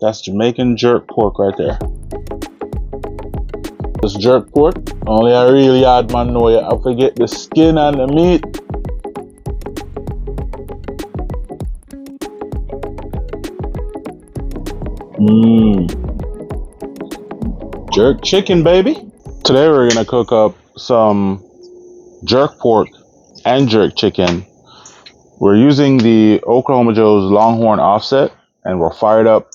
That's Jamaican jerk pork right there. This jerk pork, only a real yard man know you have to get the skin and the meat. Jerk chicken, baby. Today we're gonna cook up some jerk pork and jerk chicken. We're using the Oklahoma Joe's Longhorn offset, and we're fired up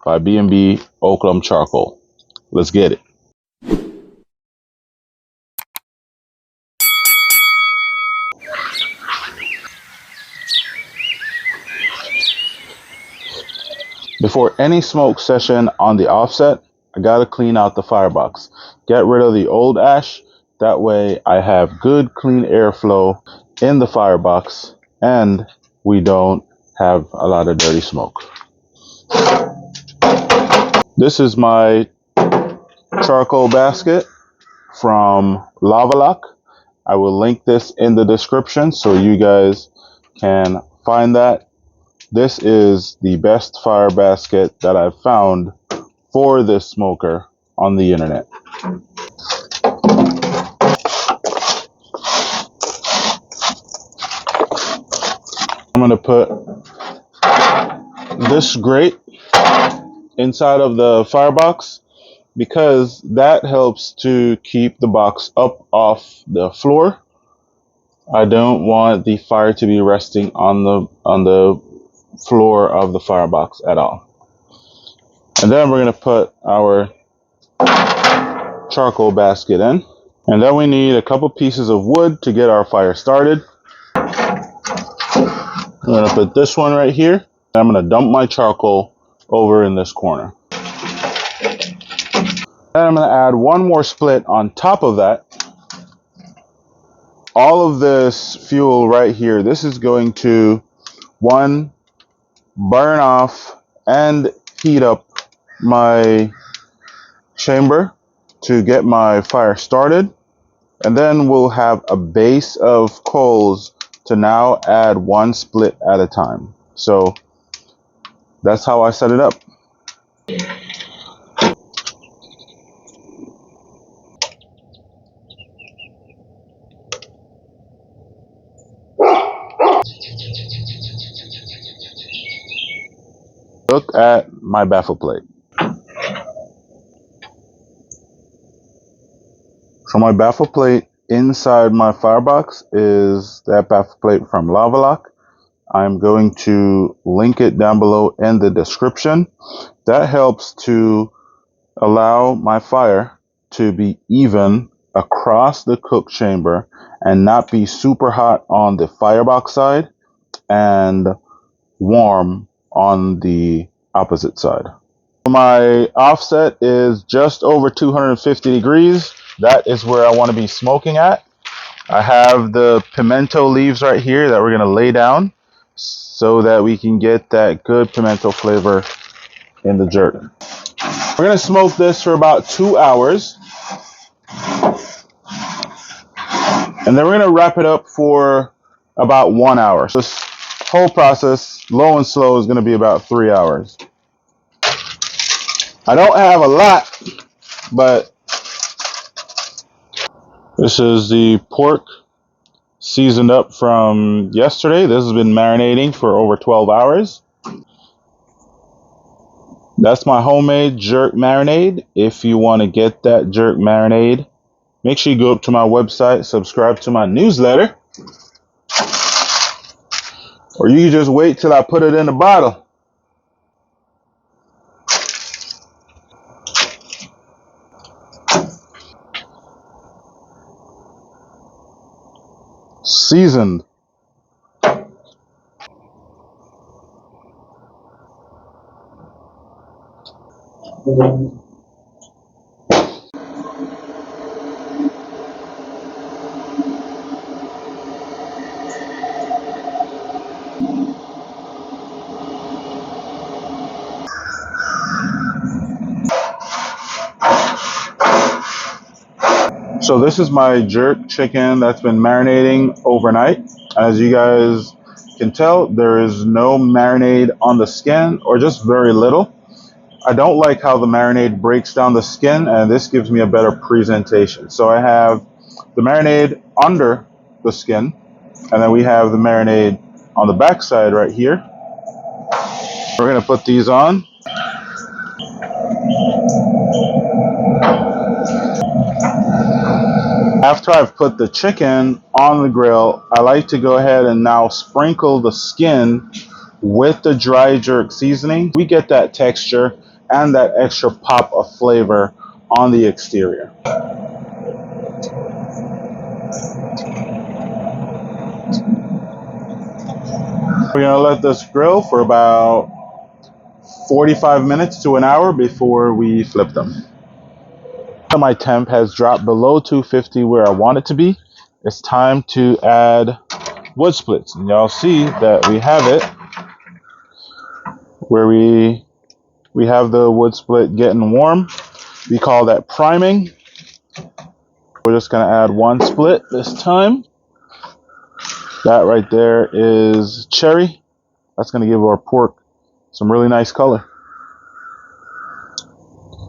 by B&B Oklahoma charcoal. Let's get it. Before any smoke session on the offset, I gotta clean out the firebox. Get rid of the old ash. That way I have good clean airflow in the firebox and we don't have a lot of dirty smoke. This is my charcoal basket from Lavalock. I will link this in the description so you guys can find that. This is the best fire basket that I've found for this smoker on the internet. I'm going to put this grate inside of the firebox because that helps to keep the box up off the floor. I don't want the fire to be resting on the floor of the firebox at all. And then we're going to put our charcoal basket in. And then we need a couple pieces of wood to get our fire started. I'm going to put this one right here. I'm going to dump my charcoal over in this corner. And I'm going to add one more split on top of that. All of this fuel right here, this is going to, one, burn off and heat up my chamber to get my fire started. And then we'll have a base of coals to now add one split at a time. So that's how I set it up. Look at my baffle plate. So my baffle plate inside my firebox is that baffle plate from Lavalock. I'm going to link it down below in the description. That helps to allow my fire to be even across the cook chamber and not be super hot on the firebox side and warm on the opposite side. My offset is just over 250 degrees. That is where I want to be smoking at. I have the pimento leaves right here that we're going to lay down so that we can get that good pimento flavor in the jerk. We're going to smoke this for about 2 hours. And then we're going to wrap it up for about 1 hour. So this whole process, low and slow, is going to be about 3 hours. I don't have a lot, but this is the pork seasoned up from yesterday. This has been marinating for over 12 hours. That's my homemade jerk marinade. If you want to get that jerk marinade, make sure you go up to my website, subscribe to my newsletter, or you can just wait till I put it in a bottle. Seasoned. So this is my jerk chicken that's been marinating overnight. As you guys can tell, there is no marinade on the skin, or just very little. I don't like how the marinade breaks down the skin, and this gives me a better presentation. So I have the marinade under the skin, and then we have the marinade on the back side right here. We're going to put these on. After I've put the chicken on the grill, I like to go ahead and now sprinkle the skin with the dry jerk seasoning. We get that texture and that extra pop of flavor on the exterior. We're going to let this grill for about 45 minutes to an hour before we flip them. My temp has dropped below 250 where I want it to be. It's time to add wood splits, and y'all see that we have it where we have the wood split getting warm. We call that priming. We're just going to add one split this time. That right there is cherry. That's going to give our pork some really nice color.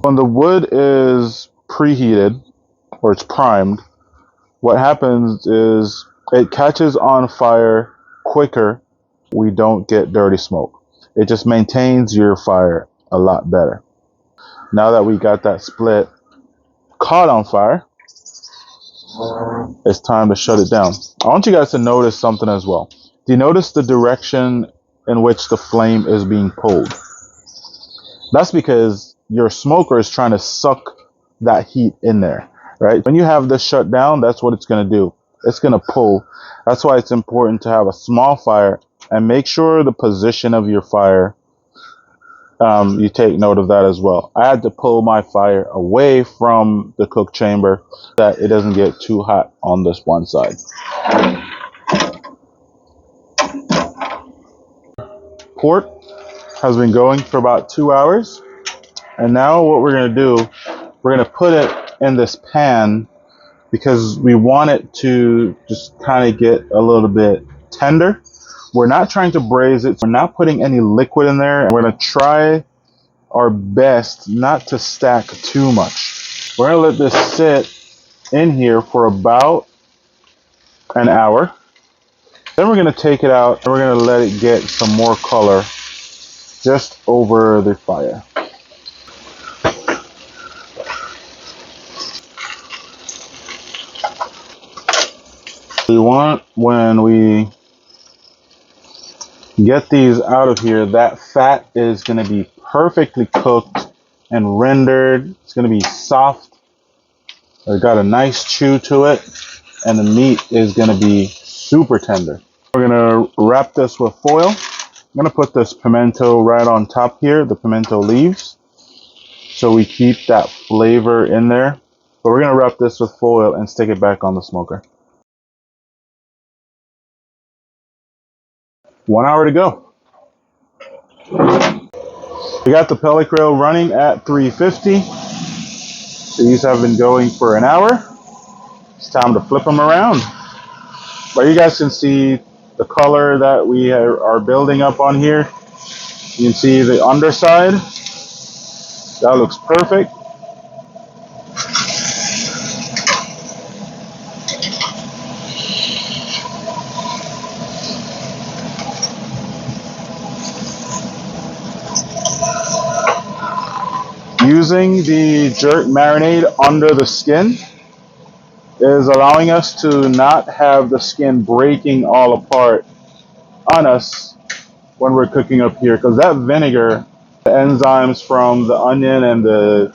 When the wood is preheated or it's primed, what happens is it catches on fire quicker. We don't get dirty smoke. It just maintains your fire a lot better. Now that we got that split caught on fire, it's time to shut it down. I want you guys to notice something as well. Do you notice the direction in which the flame is being pulled? That's because your smoker is trying to suck that heat in there, right? When you have this shut down, that's what it's going to do. It's going to pull. That's why it's important to have a small fire and make sure the position of your fire, you take note of that as well. I had to pull my fire away from the cook chamber so that it doesn't get too hot on this one side. Pork has been going for about 2 hours. And now what we're going to do, we're going to put it in this pan because we want it to just kind of get a little bit tender. We're not trying to braise it. We're not putting any liquid in there. And we're going to try our best not to stack too much. We're going to let this sit in here for about an hour. Then we're going to take it out and we're going to let it get some more color just over the fire. We want, when we get these out of here, that fat is going to be perfectly cooked and rendered. It's going to be soft. It's got a nice chew to it, and the meat is going to be super tender. We're going to wrap this with foil. I'm going to put this pimento right on top here, the pimento leaves, so we keep that flavor in there. But we're going to wrap this with foil and stick it back on the smoker. 1 hour to go. We got the pellet grill running at 350. These have been going for an hour. It's time to flip them around. But you guys can see the color that we are building up on here. You can see the underside. That looks perfect. Using the jerk marinade under the skin is allowing us to not have the skin breaking all apart on us when we're cooking up here, because that vinegar, the enzymes from the onion and the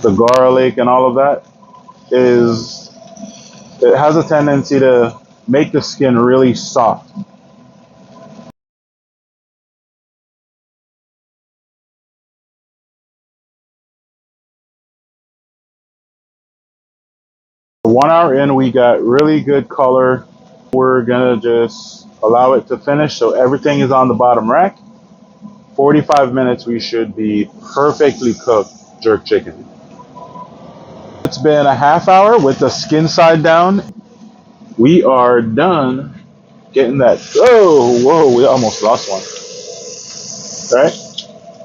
garlic and all of that, it has a tendency to make the skin really soft. One hour in, we got really good color. We're gonna just allow it to finish so everything is on the bottom rack. 45 minutes, we should be perfectly cooked jerk chicken. It's been a half hour with the skin side down. We are done getting that. Oh, whoa, we almost lost one. Right?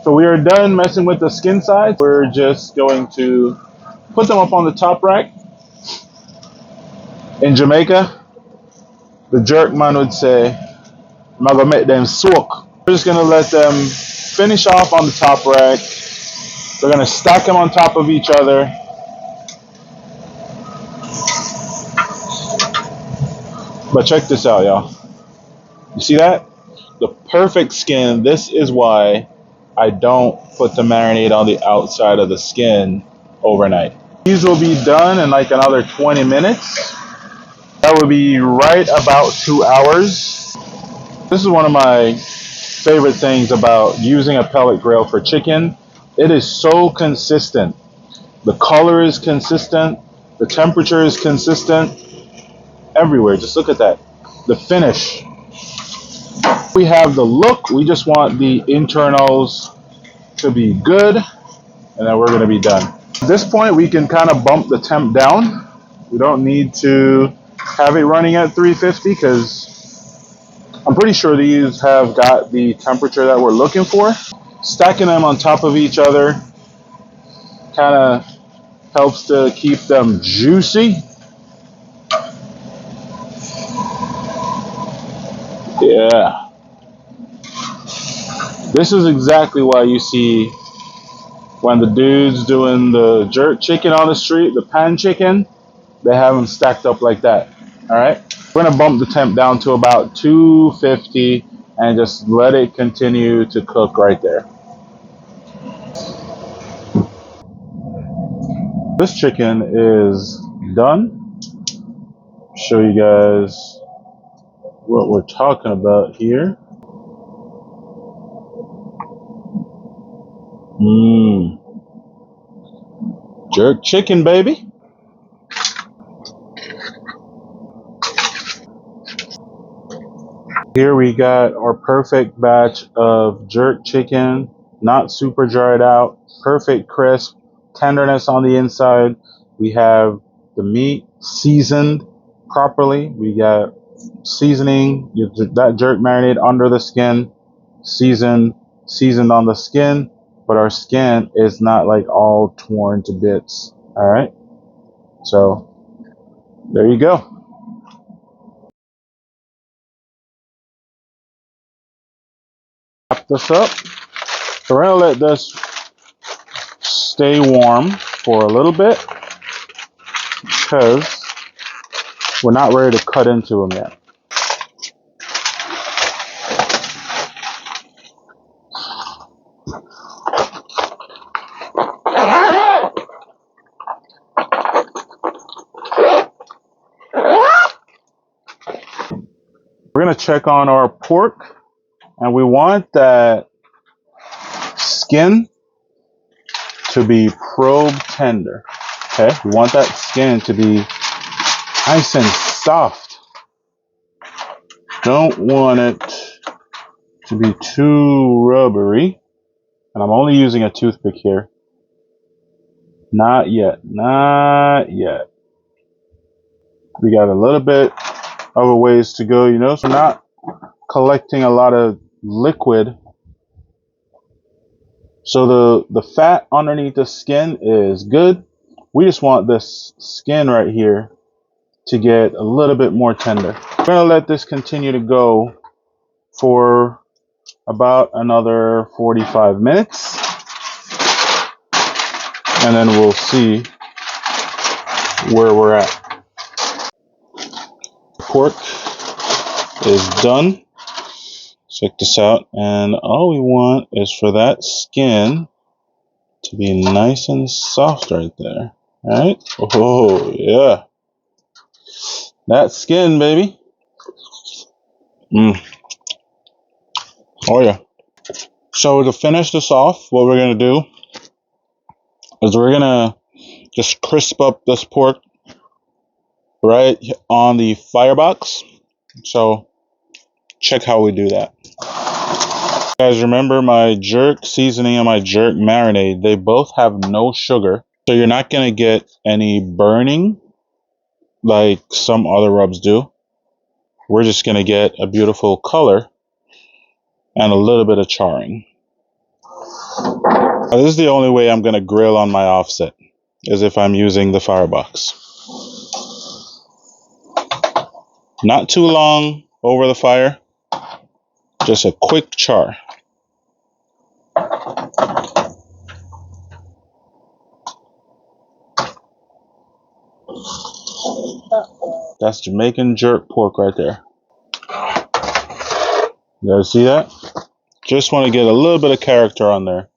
So we are done messing with the skin sides. We're just going to put them up on the top rack. In Jamaica, the jerk man would say, I'm gonna make them soak. We're just gonna let them finish off on the top rack. We're gonna stack them on top of each other. But check this out, y'all. You see that? The perfect skin. This is why I don't put the marinade on the outside of the skin overnight. These will be done in like another 20 minutes. That would be right about 2 hours. This is one of my favorite things about using a pellet grill for chicken. It is so consistent. The color is consistent. The temperature is consistent. Everywhere. Just look at that. The finish. We have the look. We just want the internals to be good. And then we're going to be done. At this point, we can kind of bump the temp down. We don't need to have it running at 350 because I'm pretty sure these have got the temperature that we're looking for. Stacking them on top of each other kind of helps to keep them juicy. Yeah. This is exactly why you see when the dudes doing the jerk chicken on the street, the pan chicken, they have them stacked up like that. All right. We're going to bump the temp down to about 250 and just let it continue to cook right there. This chicken is done. Show you guys what we're talking about here. Jerk chicken, baby. Here we got our perfect batch of jerk chicken, not super dried out, perfect crisp, tenderness on the inside. We have the meat seasoned properly. We got seasoning, that jerk marinade under the skin, seasoned on the skin, but our skin is not like all torn to bits. All right. So there you go. Wrap this up. So we're gonna let this stay warm for a little bit because we're not ready to cut into them yet. We're gonna check on our pork, and we want that skin to be probe tender. Okay, we want that skin to be nice and soft. Don't want it to be too rubbery. And I'm only using a toothpick here. Not yet. Not yet. We got a little bit of a ways to go, you know, so not collecting a lot of liquid. So the fat underneath the skin is good. We just want this skin right here to get a little bit more tender. We're going to let this continue to go for about another 45 minutes. And then we'll see where we're at. Pork is done. Check this out. And all we want is for that skin to be nice and soft right there. All right? Oh, yeah. That skin, baby. Oh, yeah. So to finish this off, what we're going to do is we're going to just crisp up this pork right on the firebox. So check how we do that. Guys, remember my jerk seasoning and my jerk marinade, they both have no sugar. So you're not going to get any burning like some other rubs do. We're just going to get a beautiful color and a little bit of charring. This is the only way I'm going to grill on my offset, is if I'm using the firebox. Not too long over the fire, just a quick char. That's Jamaican jerk pork right there. You guys see that? Just want to get a little bit of character on there.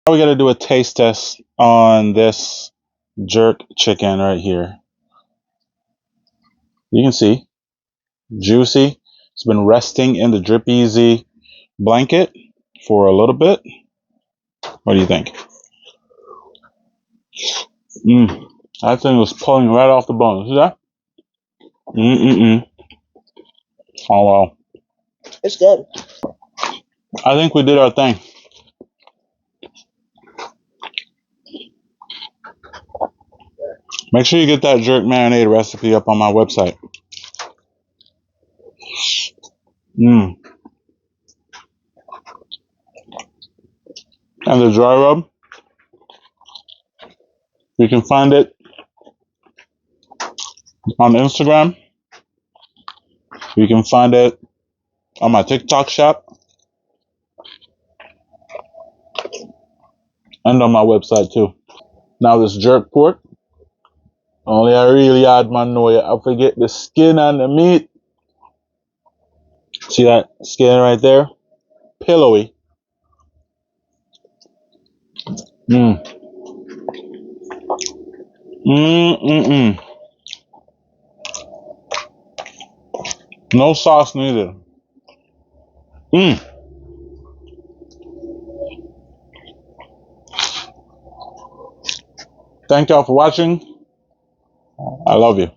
Now we got to do a taste test on this jerk chicken right here. You can see, juicy. It's been resting in the Drip Easy blanket for a little bit. What do you think? That thing was pulling right off the bone. See that? Oh, wow. It's good. I think we did our thing. Make sure you get that jerk marinade recipe up on my website. And the dry rub, you can find it on Instagram. You can find it on my TikTok shop and on my website too. Now this jerk pork, only I really hard man know you. I forget the skin and the meat. See that skin right there? Pillowy. No sauce needed. Thank y'all for watching. I love you.